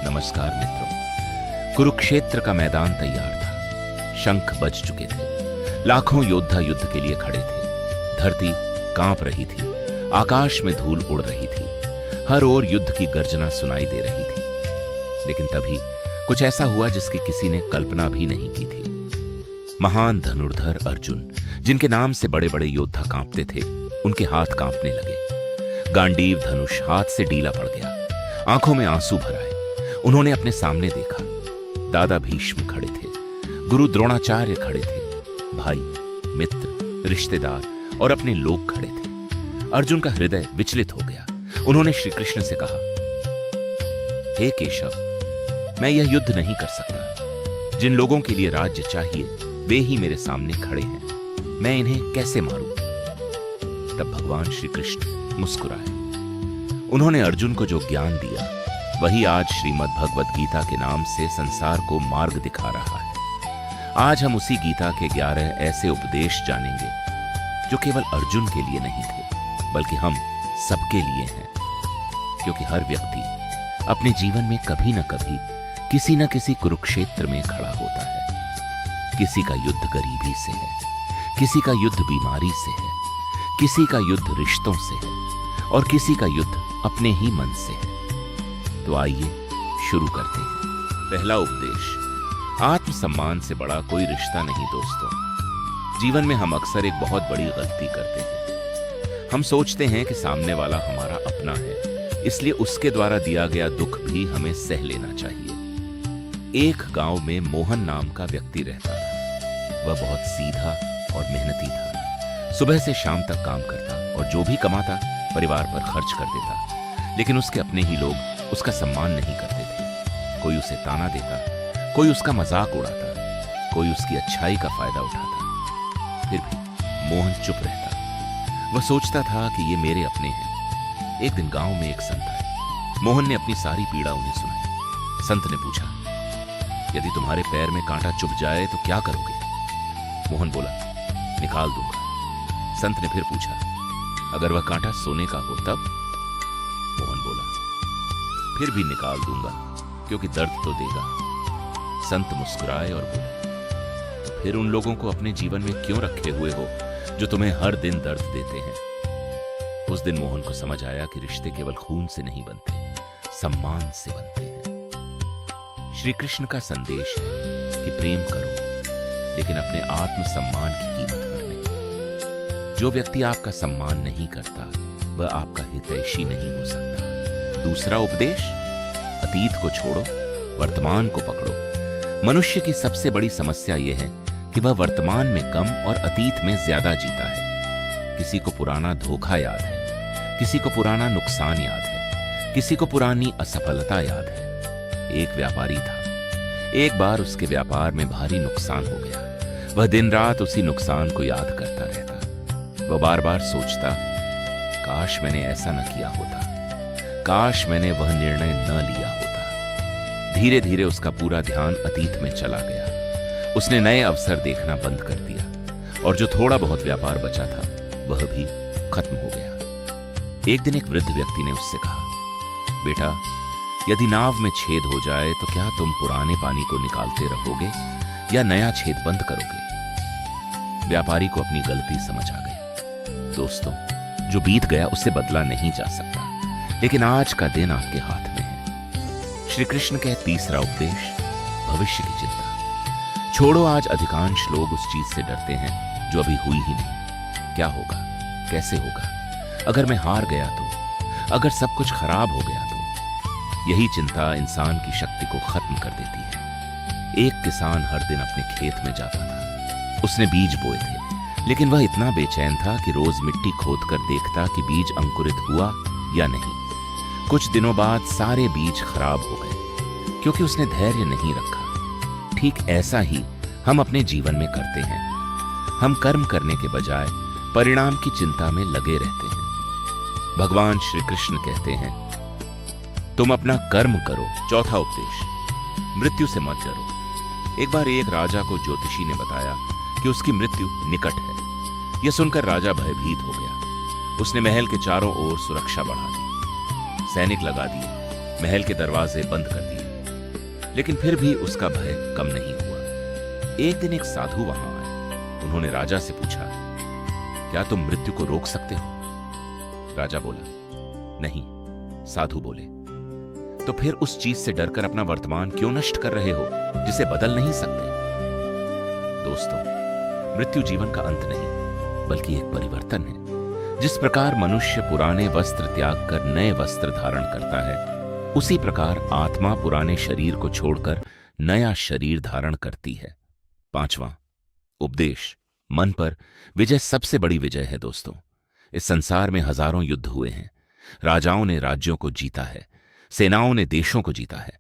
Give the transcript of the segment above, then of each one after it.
नमस्कार मित्रों। कुरुक्षेत्र का मैदान तैयार था। शंख बज चुके थे। लाखों योद्धा युद्ध के लिए खड़े थे। धरती कांप रही थी। आकाश में धूल उड़ रही थी। हर ओर युद्ध की गर्जना सुनाई दे रही थी। लेकिन तभी कुछ ऐसा हुआ जिसकी किसी ने कल्पना भी नहीं की थी। महान धनुर्धर अर्जुन, जिनके नाम से बड़े बड़े योद्धा कांपते थे, उनके हाथ कांपने लगे। गांडीव धनुष हाथ से ढीला पड़ गया। आंखों में आंसू भर आए। उन्होंने अपने सामने देखा। दादा भीष्म खड़े थे। गुरु द्रोणाचार्य खड़े थे। भाई, मित्र, रिश्तेदार और अपने लोग खड़े थे। अर्जुन का हृदय विचलित हो गया। उन्होंने श्री कृष्ण से कहा, हे केशव, मैं यह युद्ध नहीं कर सकता। जिन लोगों के लिए राज्य चाहिए वे ही मेरे सामने खड़े हैं। मैं इन्हें कैसे मारूं? तब भगवान श्री कृष्ण मुस्कुराए। उन्होंने अर्जुन को जो ज्ञान दिया वही आज श्रीमद् भगवद गीता के नाम से संसार को मार्ग दिखा रहा है। आज हम उसी गीता के 11 ऐसे उपदेश जानेंगे जो केवल अर्जुन के लिए नहीं थे, बल्कि हम सबके लिए हैं। क्योंकि हर व्यक्ति अपने जीवन में कभी न कभी किसी न किसी कुरुक्षेत्र में खड़ा होता है। किसी का युद्ध गरीबी से है, किसी का युद्ध बीमारी से है, किसी का युद्ध रिश्तों से है और किसी का युद्ध अपने ही मन से है। तो आइए शुरू करते हैं। पहला उपदेश, आत्मसम्मान से बड़ा कोई रिश्ता नहीं दोस्तों। जीवन में हम अक्सर एक बहुत बड़ी गलती करते हैं। हम सोचते हैं कि सामने वाला हमारा अपना है, इसलिए उसके द्वारा दिया गया दुख भी हमें सह लेना चाहिए। एक गांव में मोहन नाम का व्यक्ति रहता था। वह बहुत सीधा और मेहनती था। सुबह से शाम तक काम करता और जो भी कमाता परिवार पर खर्च कर देता। लेकिन उसके अपने ही लोग उसका सम्मान नहीं करते थे। कोई उसे ताना देता, कोई उसका मजाक उड़ाता, कोई उसकी अच्छाई का फायदा उठाता। फिर भी मोहन चुप रहता। वह सोचता था कि ये मेरे अपने हैं। एक दिन गांव में एक संत आए। मोहन ने अपनी सारी पीड़ा उन्हें सुनाई। संत ने पूछा, यदि तुम्हारे पैर में कांटा चुभ जाए तो क्या करोगे? मोहन बोला, निकाल दूंगा। संत ने फिर पूछा, अगर वह कांटा सोने का हो तब? मोहन बोला, फिर भी निकाल दूंगा, क्योंकि दर्द तो देगा। संत मुस्कुराए और बोले, तो फिर उन लोगों को अपने जीवन में क्यों रखे हुए हो जो तुम्हें हर दिन दर्द देते हैं? उस दिन मोहन को समझ आया कि रिश्ते केवल खून से नहीं बनते, सम्मान से बनते हैं। श्री कृष्ण का संदेश है कि प्रेम करो, लेकिन अपने आत्मसम्मान की कीमत पर नहीं। जो व्यक्ति आपका सम्मान नहीं करता वह आपका हितैषी नहीं हो सकता। दूसरा उपदेश, अतीत को छोड़ो, वर्तमान को पकड़ो। मनुष्य की सबसे बड़ी समस्या यह है कि वह वर्तमान में कम और अतीत में ज्यादा जीता है। किसी को पुराना धोखा याद है, किसी को पुराना नुकसान याद है, किसी को पुरानी असफलता याद है। एक व्यापारी था। एक बार उसके व्यापार में भारी नुकसान हो गया। वह दिन रात उसी नुकसान को याद करता रहता। वह बार बार सोचता, काश मैंने ऐसा न किया होता, काश मैंने वह निर्णय न लिया होता। धीरे धीरे उसका पूरा ध्यान अतीत में चला गया। उसने नए अवसर देखना बंद कर दिया और जो थोड़ा बहुत व्यापार बचा था वह भी खत्म हो गया। एक दिन एक वृद्ध व्यक्ति ने उससे कहा, बेटा, यदि नाव में छेद हो जाए तो क्या तुम पुराने पानी को निकालते रहोगे या नया छेद बंद करोगे? व्यापारी को अपनी गलती समझ आ गई। दोस्तों, जो बीत गया उससे बदला नहीं जा सकता, लेकिन आज का दिन आपके हाथ में है। श्री कृष्ण का तीसरा उपदेश, भविष्य की चिंता छोड़ो। आज अधिकांश लोग उस चीज से डरते हैं जो अभी हुई ही नहीं। क्या होगा, कैसे होगा, अगर मैं हार गया तो, अगर सब कुछ खराब हो गया तो? यही चिंता इंसान की शक्ति को खत्म कर देती है। एक किसान हर दिन अपने खेत में जाता था। उसने बीज बोए थे, लेकिन वह इतना बेचैन था कि रोज मिट्टी खोद कर देखता कि बीज अंकुरित हुआ या नहीं। कुछ दिनों बाद सारे बीज खराब हो गए, क्योंकि उसने धैर्य नहीं रखा। ठीक ऐसा ही हम अपने जीवन में करते हैं। हम कर्म करने के बजाय परिणाम की चिंता में लगे रहते हैं। भगवान श्री कृष्ण कहते हैं, तुम अपना कर्म करो। चौथा उपदेश, मृत्यु से मत डरो। एक बार एक राजा को ज्योतिषी ने बताया कि उसकी मृत्यु निकट है। यह सुनकर राजा भयभीत हो गया। उसने महल के चारों ओर सुरक्षा बढ़ा दी, सैनिक लगा दिए, महल के दरवाजे बंद कर दिए। लेकिन फिर भी उसका भय कम नहीं हुआ। एक दिन एक साधु वहां आए। उन्होंने राजा से पूछा, क्या तुम मृत्यु को रोक सकते हो? राजा बोला, नहीं। साधु बोले, तो फिर उस चीज से डरकर अपना वर्तमान क्यों नष्ट कर रहे हो जिसे बदल नहीं सकते? दोस्तों, मृत्यु जीवन का अंत नहीं बल्कि एक परिवर्तन है। जिस प्रकार मनुष्य पुराने वस्त्र त्याग कर नए वस्त्र धारण करता है, उसी प्रकार आत्मा पुराने शरीर को छोड़कर नया शरीर धारण करती है। 5वां, उपदेश। मन पर विजय सबसे बड़ी विजय है दोस्तों। इस संसार में हजारों युद्ध हुए हैं। राजाओं ने राज्यों को जीता है, सेनाओं ने देशों को जीता है,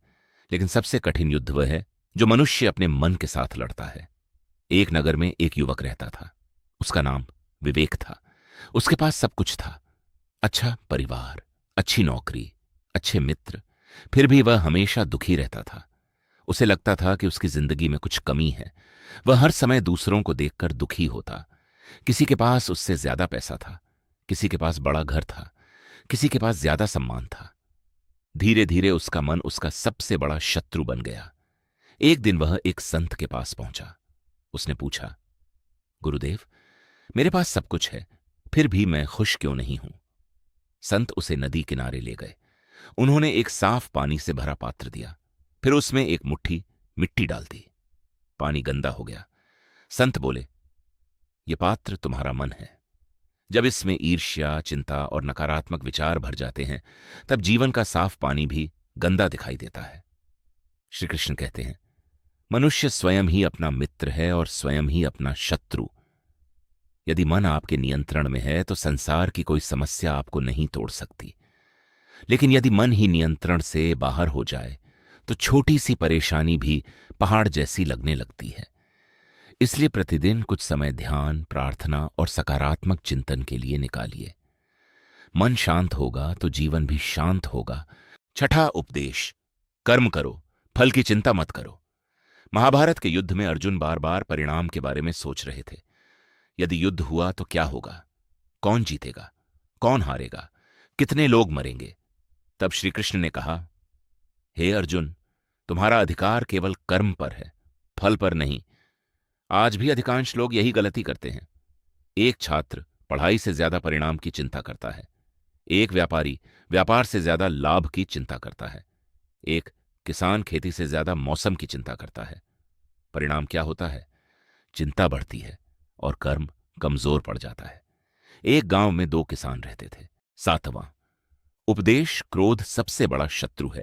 लेकिन सबसे कठिन युद्ध वह है जो मनुष्य अपने मन के साथ लड़ता है। एक नगर में एक युवक रहता था। उसका नाम विवेक था। उसके पास सब कुछ था, अच्छा परिवार, अच्छी नौकरी, अच्छे मित्र। फिर भी वह हमेशा दुखी रहता था। उसे लगता था कि उसकी जिंदगी में कुछ कमी है। वह हर समय दूसरों को देखकर दुखी होता। किसी के पास उससे ज्यादा पैसा था, किसी के पास बड़ा घर था, किसी के पास ज्यादा सम्मान था। धीरे धीरे उसका मन उसका सबसे बड़ा शत्रु बन गया। एक दिन वह एक संत के पास पहुंचा। उसने पूछा, गुरुदेव, मेरे पास सब कुछ है, फिर भी मैं खुश क्यों नहीं हूं? संत उसे नदी किनारे ले गए। उन्होंने एक साफ पानी से भरा पात्र दिया, फिर उसमें एक मुट्ठी मिट्टी डाल दी। पानी गंदा हो गया। संत बोले, यह पात्र तुम्हारा मन है। जब इसमें ईर्ष्या, चिंता और नकारात्मक विचार भर जाते हैं, तब जीवन का साफ पानी भी गंदा दिखाई देता है। श्री कृष्ण कहते हैं, मनुष्य स्वयं ही अपना मित्र है और स्वयं ही अपना शत्रु। यदि मन आपके नियंत्रण में है तो संसार की कोई समस्या आपको नहीं तोड़ सकती। लेकिन यदि मन ही नियंत्रण से बाहर हो जाए तो छोटी सी परेशानी भी पहाड़ जैसी लगने लगती है। इसलिए प्रतिदिन कुछ समय ध्यान, प्रार्थना और सकारात्मक चिंतन के लिए निकालिए। मन शांत होगा तो जीवन भी शांत होगा। 6वां उपदेश, कर्म करो, फल की चिंता मत करो। महाभारत के युद्ध में अर्जुन बार बार परिणाम के बारे में सोच रहे थे। यदि युद्ध हुआ तो क्या होगा? कौन जीतेगा? कौन हारेगा? कितने लोग मरेंगे? तब श्री कृष्ण ने कहा, हे अर्जुन, तुम्हारा अधिकार केवल कर्म पर है, फल पर नहीं। आज भी अधिकांश लोग यही गलती करते हैं। एक छात्र पढ़ाई से ज्यादा परिणाम की चिंता करता है। एक व्यापारी व्यापार से ज्यादा लाभ की चिंता करता है। एक किसान खेती से ज्यादा मौसम की चिंता करता है। परिणाम क्या होता है? चिंता बढ़ती है और कर्म कमजोर पड़ जाता है। एक गांव में 2 किसान रहते थे। 7वां उपदेश, क्रोध सबसे बड़ा शत्रु है।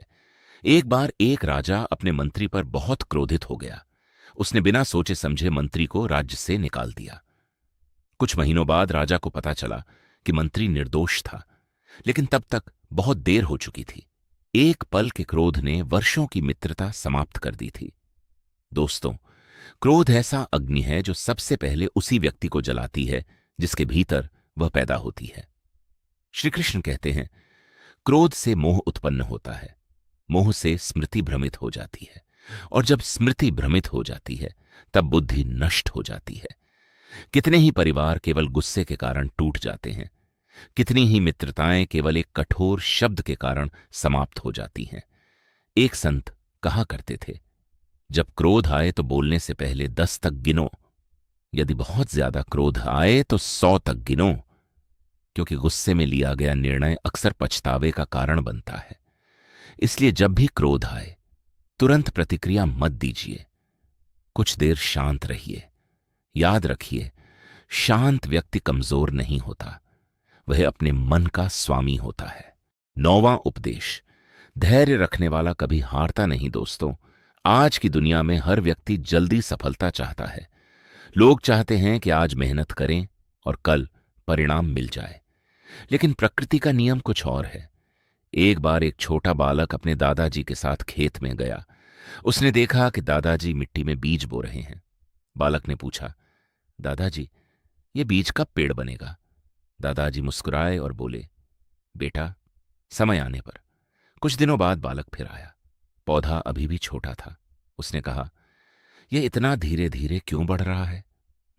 एक बार एक राजा अपने मंत्री पर बहुत क्रोधित हो गया। उसने बिना सोचे समझे मंत्री को राज्य से निकाल दिया। कुछ महीनों बाद राजा को पता चला कि मंत्री निर्दोष था, लेकिन तब तक बहुत देर हो चुकी थी। एक पल के क्रोध ने वर्षों की मित्रता समाप्त कर दी थी। दोस्तों, क्रोध ऐसा अग्नि है जो सबसे पहले उसी व्यक्ति को जलाती है जिसके भीतर वह पैदा होती है। श्री कृष्ण कहते हैं, क्रोध से मोह उत्पन्न होता है, मोह से स्मृति भ्रमित हो जाती है, और जब स्मृति भ्रमित हो जाती है तब बुद्धि नष्ट हो जाती है। कितने ही परिवार केवल गुस्से के कारण टूट जाते हैं। कितनी ही मित्रताएं केवल एक कठोर शब्द के कारण समाप्त हो जाती हैं। एक संत कहा करते थे, जब क्रोध आए तो बोलने से पहले 10 तक गिनो। यदि बहुत ज्यादा क्रोध आए तो 100 तक गिनो, क्योंकि गुस्से में लिया गया निर्णय अक्सर पछतावे का कारण बनता है। इसलिए जब भी क्रोध आए तुरंत प्रतिक्रिया मत दीजिए। कुछ देर शांत रहिए। याद रखिए, शांत व्यक्ति कमजोर नहीं होता, वह अपने मन का स्वामी होता है। 9वां उपदेश, धैर्य रखने वाला कभी हारता नहीं। दोस्तों, आज की दुनिया में हर व्यक्ति जल्दी सफलता चाहता है। लोग चाहते हैं कि आज मेहनत करें और कल परिणाम मिल जाए, लेकिन प्रकृति का नियम कुछ और है। एक बार एक छोटा बालक अपने दादाजी के साथ खेत में गया। उसने देखा कि दादाजी मिट्टी में बीज बो रहे हैं। बालक ने पूछा, दादाजी, ये बीज कब पेड़ बनेगा? दादाजी मुस्कुराए और बोले, बेटा, समय आने पर। कुछ दिनों बाद बालक फिर आया। पौधा अभी भी छोटा था। उसने कहा, यह इतना धीरे धीरे क्यों बढ़ रहा है?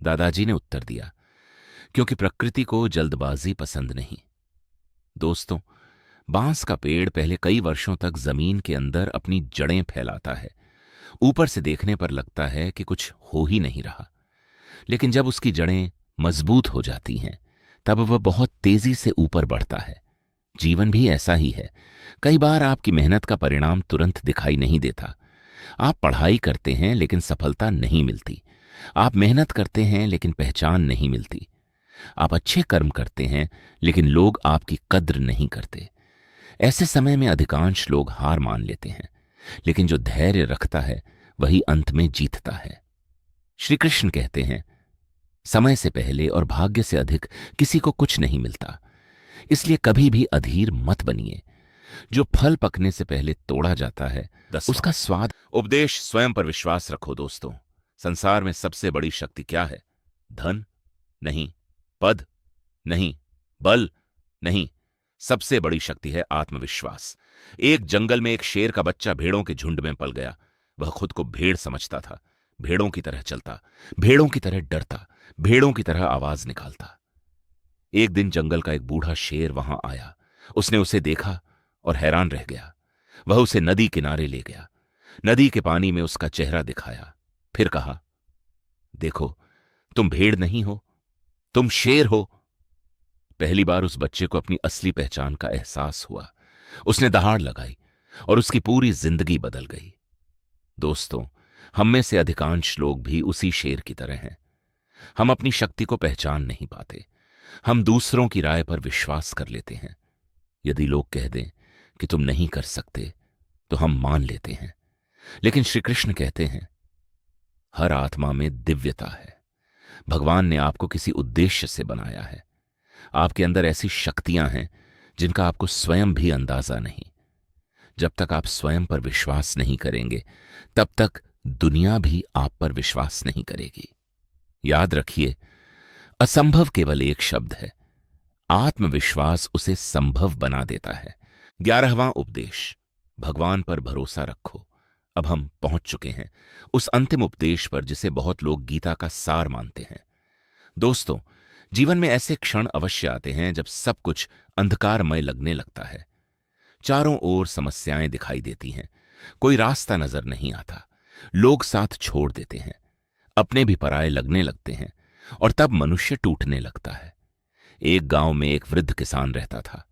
दादाजी ने उत्तर दिया, क्योंकि प्रकृति को जल्दबाजी पसंद नहीं। दोस्तों, बांस का पेड़ पहले कई वर्षों तक जमीन के अंदर अपनी जड़ें फैलाता है, ऊपर से देखने पर लगता है कि कुछ हो ही नहीं रहा, लेकिन जब उसकी जड़ें मजबूत हो जाती हैं तब वह बहुत तेजी से ऊपर बढ़ता है। जीवन भी ऐसा ही है। कई बार आपकी मेहनत का परिणाम तुरंत दिखाई नहीं देता। आप पढ़ाई करते हैं लेकिन सफलता नहीं मिलती। आप मेहनत करते हैं लेकिन पहचान नहीं मिलती। आप अच्छे कर्म करते हैं लेकिन लोग आपकी कद्र नहीं करते। ऐसे समय में अधिकांश लोग हार मान लेते हैं, लेकिन जो धैर्य रखता है वही अंत में जीतता है। श्री कृष्ण कहते हैं, समय से पहले और भाग्य से अधिक किसी को कुछ नहीं मिलता, इसलिए कभी भी अधीर मत बनिए। जो फल पकने से पहले तोड़ा जाता है उसका स्वाद। उपदेश स्वयं पर विश्वास रखो दोस्तों। संसार में सबसे बड़ी शक्ति क्या है? धन नहीं, पद नहीं, बल नहीं, सबसे बड़ी शक्ति है आत्मविश्वास। एक जंगल में एक शेर का बच्चा भेड़ों के झुंड में पल गया। वह खुद को भेड़ समझता था। भेड़ों की तरह चलता, भेड़ों की तरह डरता, भेड़ों की तरह आवाज निकालता। एक दिन जंगल का एक बूढ़ा शेर वहां आया। उसने उसे देखा और हैरान रह गया। वह उसे नदी किनारे ले गया। नदी के पानी में उसका चेहरा दिखाया, फिर कहा, देखो, तुम भेड़ नहीं हो, तुम शेर हो। पहली बार उस बच्चे को अपनी असली पहचान का एहसास हुआ। उसने दहाड़ लगाई और उसकी पूरी जिंदगी बदल गई। दोस्तों, हम में से अधिकांश लोग भी उसी शेर की तरह हैं। हम अपनी शक्ति को पहचान नहीं पाते। हम दूसरों की राय पर विश्वास कर लेते हैं। यदि लोग कह दें कि तुम नहीं कर सकते तो हम मान लेते हैं, लेकिन श्री कृष्ण कहते हैं, हर आत्मा में दिव्यता है। भगवान ने आपको किसी उद्देश्य से बनाया है। आपके अंदर ऐसी शक्तियां हैं जिनका आपको स्वयं भी अंदाजा नहीं। जब तक आप स्वयं पर विश्वास नहीं करेंगे तब तक दुनिया भी आप पर विश्वास नहीं करेगी। याद रखिए, असंभव केवल एक शब्द है, आत्मविश्वास उसे संभव बना देता है। 11वां उपदेश, भगवान पर भरोसा रखो। अब हम पहुंच चुके हैं उस अंतिम उपदेश पर जिसे बहुत लोग गीता का सार मानते हैं। दोस्तों, जीवन में ऐसे क्षण अवश्य आते हैं जब सब कुछ अंधकारमय लगने लगता है। चारों ओर समस्याएं दिखाई देती हैं, कोई रास्ता नजर नहीं आता। लोग साथ छोड़ देते हैं, अपने भी पराये लगने लगते हैं, और तब मनुष्य टूटने लगता है। एक गांव में एक वृद्ध किसान रहता था।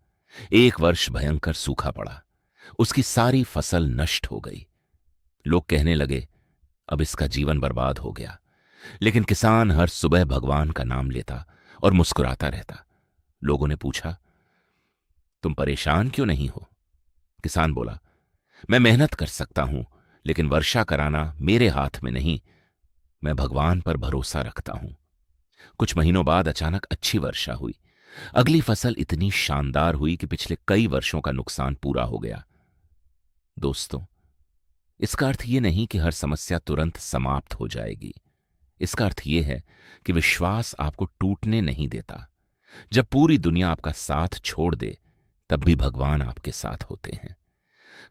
एक वर्ष भयंकर सूखा पड़ा। उसकी सारी फसल नष्ट हो गई। लोग कहने लगे, अब इसका जीवन बर्बाद हो गया। लेकिन किसान हर सुबह भगवान का नाम लेता और मुस्कुराता रहता। लोगों ने पूछा, तुम परेशान क्यों नहीं हो? किसान बोला, मैं मेहनत कर सकता हूं, लेकिन वर्षा कराना मेरे हाथ में नहीं। मैं भगवान पर भरोसा रखता हूं। कुछ महीनों बाद अचानक अच्छी वर्षा हुई। अगली फसल इतनी शानदार हुई कि पिछले कई वर्षों का नुकसान पूरा हो गया। दोस्तों, इसका अर्थ यह नहीं कि हर समस्या तुरंत समाप्त हो जाएगी। इसका अर्थ यह है कि विश्वास आपको टूटने नहीं देता। जब पूरी दुनिया आपका साथ छोड़ दे तब भी भगवान आपके साथ होते हैं।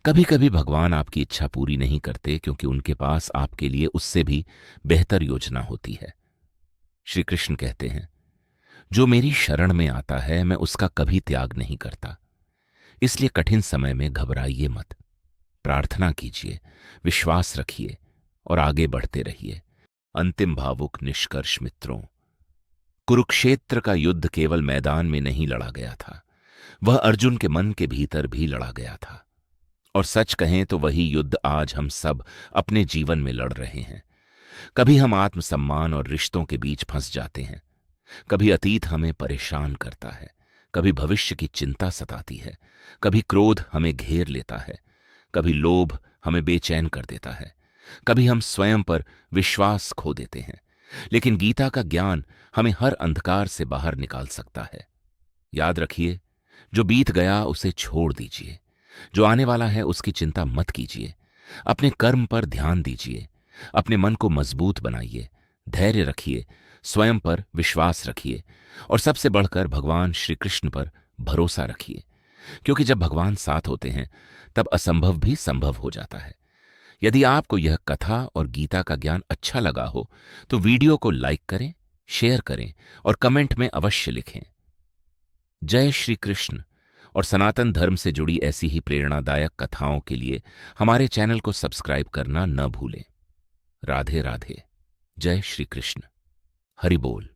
कभी कभी भगवान आपकी इच्छा पूरी नहीं करते क्योंकि उनके पास आपके लिए उससे भी बेहतर योजना होती है। श्री कृष्ण कहते हैं, जो मेरी शरण में आता है मैं उसका कभी त्याग नहीं करता। इसलिए कठिन समय में घबराइए मत, प्रार्थना कीजिए, विश्वास रखिए और आगे बढ़ते रहिए। अंतिम भावुक निष्कर्ष मित्रों, कुरुक्षेत्र का युद्ध केवल मैदान में नहीं लड़ा गया था, वह अर्जुन के मन के भीतर भी लड़ा गया था। और सच कहें तो वही युद्ध आज हम सब अपने जीवन में लड़ रहे हैं। कभी हम आत्मसम्मान और रिश्तों के बीच फंस जाते हैं, कभी अतीत हमें परेशान करता है, कभी भविष्य की चिंता सताती है, कभी क्रोध हमें घेर लेता है, कभी लोभ हमें बेचैन कर देता है, कभी हम स्वयं पर विश्वास खो देते हैं। लेकिन गीता का ज्ञान हमें हर अंधकार से बाहर निकाल सकता है। याद रखिए, जो बीत गया उसे छोड़ दीजिए, जो आने वाला है उसकी चिंता मत कीजिए। अपने कर्म पर ध्यान दीजिए, अपने मन को मजबूत बनाइए, धैर्य रखिए, स्वयं पर विश्वास रखिए और सबसे बढ़कर भगवान श्री कृष्ण पर भरोसा रखिए। क्योंकि जब भगवान साथ होते हैं तब असंभव भी संभव हो जाता है। यदि आपको यह कथा और गीता का ज्ञान अच्छा लगा हो तो वीडियो को लाइक करें, शेयर करें और कमेंट में अवश्य लिखें। जय श्री कृष्ण और सनातन धर्म से जुड़ी ऐसी ही प्रेरणादायक कथाओं के लिए हमारे चैनल को सब्सक्राइब करना न भूलें। राधे राधे। जय श्री कृष्ण। हरि बोल।